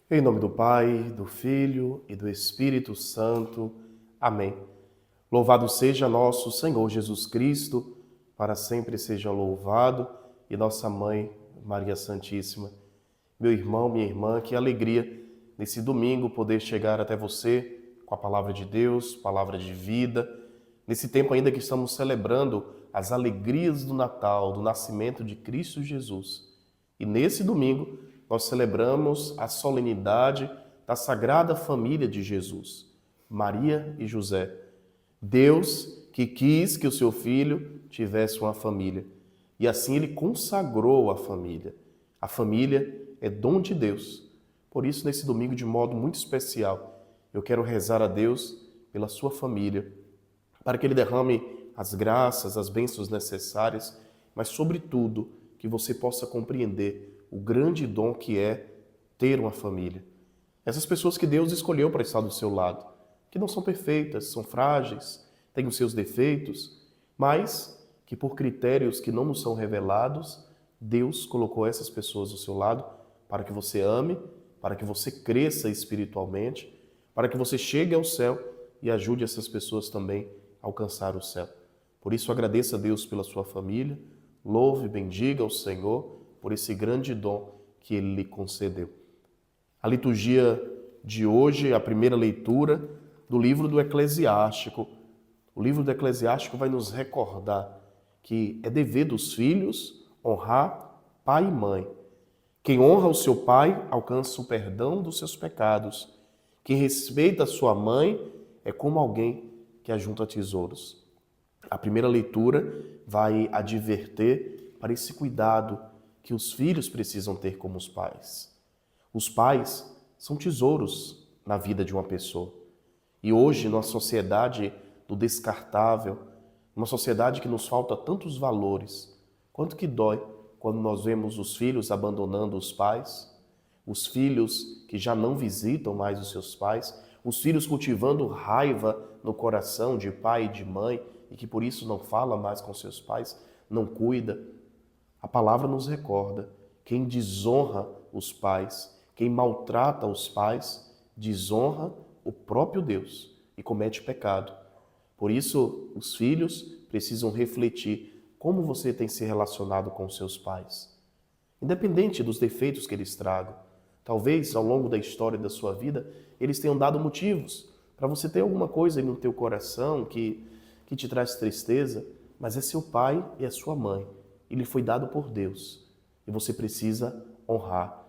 Em nome do Pai, do Filho e do Espírito Santo. Amém. Louvado seja nosso Senhor Jesus Cristo, para sempre seja louvado, e nossa Mãe, Maria Santíssima. Meu irmão, minha irmã, que alegria nesse domingo poder chegar até você com a palavra de Deus, palavra de vida, nesse tempo ainda que estamos celebrando as alegrias do Natal, do nascimento de Cristo Jesus. E nesse domingo nós celebramos a solenidade da Sagrada Família de Jesus, Maria e José. Deus que quis que o seu filho tivesse uma família. E assim ele consagrou a família. A família é dom de Deus. Por isso, nesse domingo, de modo muito especial, eu quero rezar a Deus pela sua família, para que ele derrame as graças, as bênçãos necessárias, mas, sobretudo, que você possa compreender o grande dom que é ter uma família. Essas pessoas que Deus escolheu para estar do seu lado, que não são perfeitas, são frágeis, têm os seus defeitos, mas que por critérios que não nos são revelados, Deus colocou essas pessoas do seu lado para que você ame, para que você cresça espiritualmente, para que você chegue ao céu e ajude essas pessoas também a alcançar o céu. Por isso, agradeça a Deus pela sua família, louve e bendiga ao Senhor por esse grande dom que Ele lhe concedeu. A liturgia de hoje, a primeira leitura do livro do Eclesiástico. O livro do Eclesiástico vai nos recordar que é dever dos filhos honrar pai e mãe. Quem honra o seu pai alcança o perdão dos seus pecados. Quem respeita a sua mãe é como alguém que ajunta tesouros. A primeira leitura vai adverter para esse cuidado que os filhos precisam ter como os pais. Os pais são tesouros na vida de uma pessoa. E hoje, numa sociedade do descartável, uma sociedade que nos falta tantos valores, quanto que dói quando nós vemos os filhos abandonando os pais, os filhos que já não visitam mais os seus pais, os filhos cultivando raiva no coração de pai e de mãe e que por isso não fala mais com seus pais, não cuida. A palavra nos recorda: quem desonra os pais, quem maltrata os pais, desonra o próprio Deus e comete pecado. Por isso, os filhos precisam refletir como você tem se relacionado com os seus pais. Independente dos defeitos que eles tragam. Talvez, ao longo da história da sua vida, eles tenham dado motivos para você ter alguma coisa aí no teu coração que te traz tristeza, mas é seu pai e a sua mãe. Ele foi dado por Deus e você precisa honrar.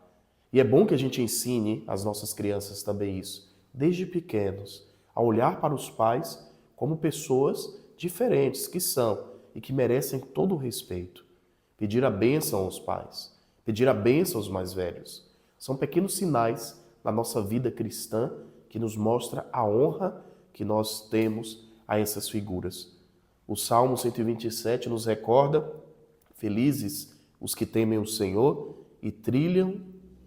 E é bom que a gente ensine às nossas crianças também isso, desde pequenos, a olhar para os pais como pessoas diferentes que são e que merecem todo o respeito. Pedir a bênção aos pais, pedir a bênção aos mais velhos. São pequenos sinais na nossa vida cristã que nos mostra a honra que nós temos a essas figuras. O Salmo 127 nos recorda: felizes os que temem o Senhor e trilham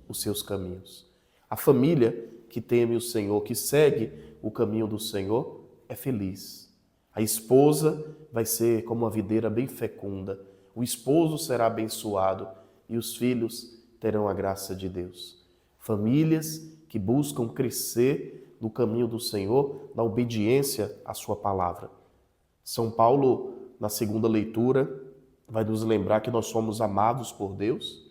os seus caminhos. A família que teme o Senhor, que segue o caminho do Senhor, é feliz. A esposa vai ser como uma videira bem fecunda, o esposo será abençoado e os filhos terão a graça de Deus. Famílias que buscam crescer no caminho do Senhor, na obediência à sua palavra. São Paulo, na segunda leitura, vai nos lembrar que nós somos amados por Deus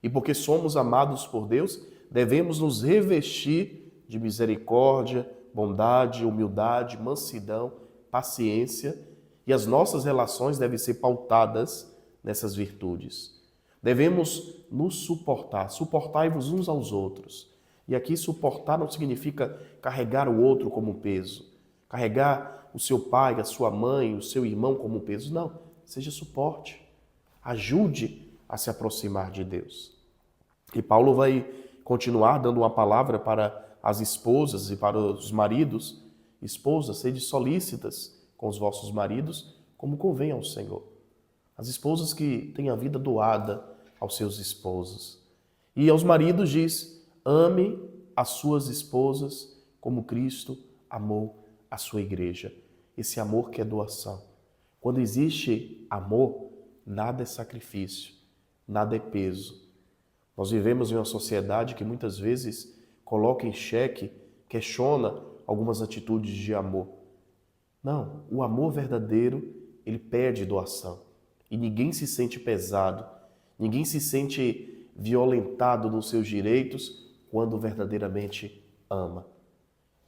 e porque somos amados por Deus, devemos nos revestir de misericórdia, bondade, humildade, mansidão, paciência, e as nossas relações devem ser pautadas nessas virtudes. Devemos nos suportar, suportai-vos uns aos outros. E aqui suportar não significa carregar o outro como peso, carregar o seu pai, a sua mãe, o seu irmão como peso. Não, seja suporte. Ajude a se aproximar de Deus. E Paulo vai continuar dando uma palavra para as esposas e para os maridos. Esposas, sede solícitas com os vossos maridos, como convém ao Senhor. As esposas que têm a vida doada aos seus esposos. E aos maridos diz: ame as suas esposas como Cristo amou a sua igreja. Esse amor que é doação. Quando existe amor, nada é sacrifício, nada é peso. Nós vivemos em uma sociedade que muitas vezes coloca em xeque, questiona algumas atitudes de amor. Não, o amor verdadeiro, ele pede doação. E ninguém se sente pesado, ninguém se sente violentado nos seus direitos quando verdadeiramente ama.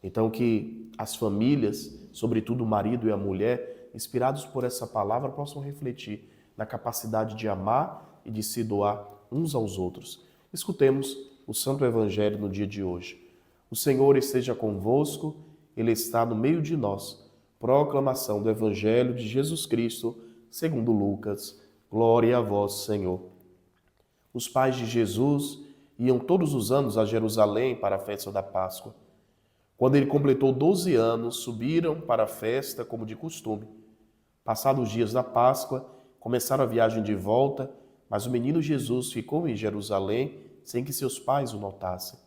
Então que as famílias, sobretudo o marido e a mulher, inspirados por essa palavra, possam refletir na capacidade de amar e de se doar uns aos outros. Escutemos o Santo Evangelho no dia de hoje. O Senhor esteja convosco, Ele está no meio de nós. Proclamação do Evangelho de Jesus Cristo, segundo Lucas. Glória a vós, Senhor. Os pais de Jesus iam todos os anos a Jerusalém para a festa da Páscoa. Quando ele completou 12 anos, subiram para a festa como de costume. Passados os dias da Páscoa, começaram a viagem de volta, mas o menino Jesus ficou em Jerusalém sem que seus pais o notassem.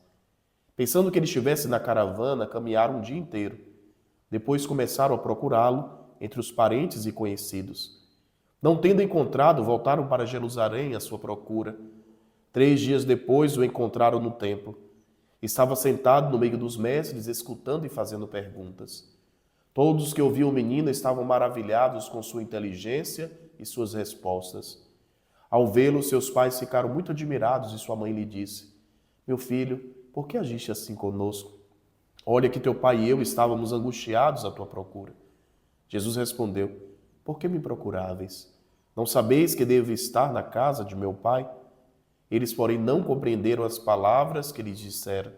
Pensando que ele estivesse na caravana, caminharam um dia inteiro. Depois começaram a procurá-lo entre os parentes e conhecidos. Não tendo encontrado, voltaram para Jerusalém à sua procura. 3 dias depois o encontraram no templo. Estava sentado no meio dos mestres, escutando e fazendo perguntas. Todos os que ouviam o menino estavam maravilhados com sua inteligência e suas respostas. Ao vê-lo, seus pais ficaram muito admirados e sua mãe lhe disse: Meu filho, por que agiste assim conosco? Olha que teu pai e eu estávamos angustiados à tua procura. Jesus respondeu: Por que me procuráveis? Não sabeis que devo estar na casa de meu pai? Eles, porém, não compreenderam as palavras que lhes disseram.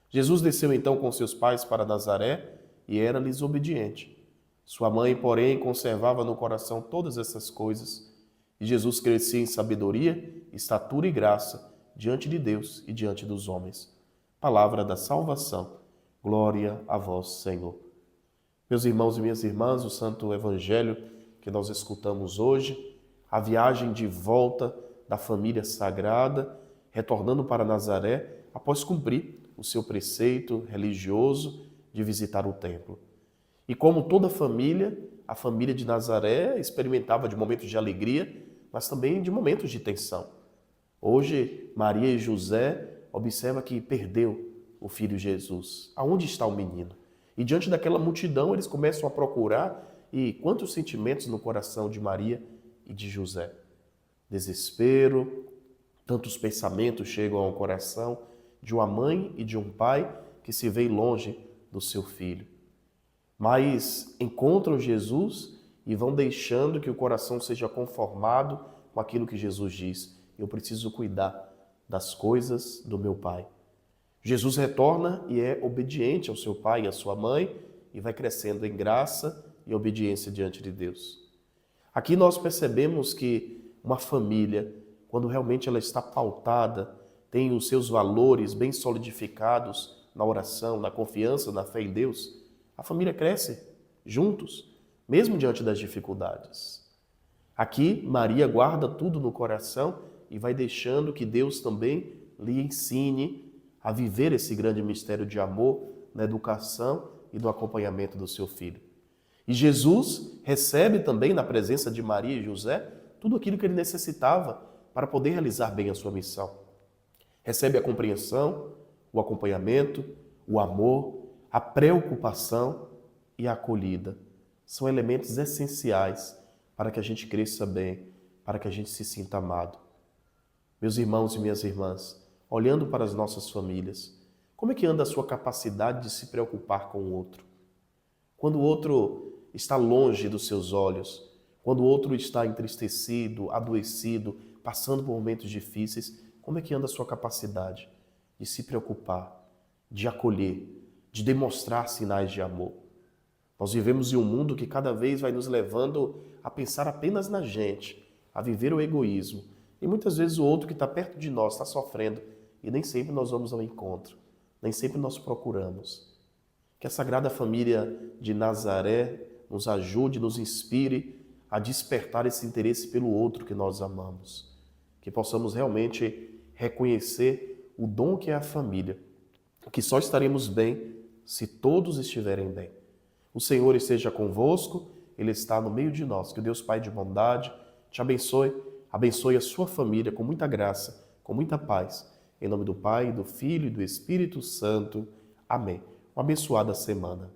Jesus desceu então com seus pais para Nazaré e era-lhes obediente. Sua mãe, porém, conservava no coração todas essas coisas. E Jesus crescia em sabedoria, estatura e graça diante de Deus e diante dos homens. Palavra da salvação. Glória a vós, Senhor. Meus irmãos e minhas irmãs, o Santo Evangelho que nós escutamos hoje, a viagem de volta da família sagrada, retornando para Nazaré, após cumprir o seu preceito religioso de visitar o templo. E como toda família, a família de Nazaré experimentava de momentos de alegria, mas também de momentos de tensão. Hoje, Maria e José observam que perdeu o filho Jesus. Aonde está o menino? E diante daquela multidão, eles começam a procurar, e quantos sentimentos no coração de Maria e de José. Desespero, tantos pensamentos chegam ao coração de uma mãe e de um pai que se veem longe do seu filho. Mas encontram Jesus e vão deixando que o coração seja conformado com aquilo que Jesus diz. Eu preciso cuidar das coisas do meu pai. Jesus retorna e é obediente ao seu pai e à sua mãe e vai crescendo em graça e obediência diante de Deus. Aqui nós percebemos que uma família, quando realmente ela está pautada, tem os seus valores bem solidificados na oração, na confiança, na fé em Deus, a família cresce juntos, mesmo diante das dificuldades. Aqui, Maria guarda tudo no coração e vai deixando que Deus também lhe ensine a viver esse grande mistério de amor na educação e no acompanhamento do seu filho. E Jesus recebe também na presença de Maria e José tudo aquilo que ele necessitava para poder realizar bem a sua missão. Recebe a compreensão, o acompanhamento, o amor, a preocupação e a acolhida. São elementos essenciais para que a gente cresça bem, para que a gente se sinta amado. Meus irmãos e minhas irmãs, olhando para as nossas famílias, como é que anda a sua capacidade de se preocupar com o outro? Quando o outro está longe dos seus olhos, quando o outro está entristecido, adoecido, passando por momentos difíceis, como é que anda a sua capacidade de se preocupar, de acolher, de demonstrar sinais de amor? Nós vivemos em um mundo que cada vez vai nos levando a pensar apenas na gente, a viver o egoísmo. E muitas vezes o outro que está perto de nós está sofrendo e nem sempre nós vamos ao encontro, nem sempre nós procuramos. Que a Sagrada Família de Nazaré nos ajude, nos inspire a despertar esse interesse pelo outro que nós amamos. Que possamos realmente reconhecer o dom que é a família, que só estaremos bem se todos estiverem bem. O Senhor esteja convosco, Ele está no meio de nós. Que o Deus Pai de bondade te abençoe, abençoe a sua família com muita graça, com muita paz Em nome do Pai, do Filho e do Espírito Santo. Amém. Uma abençoada semana.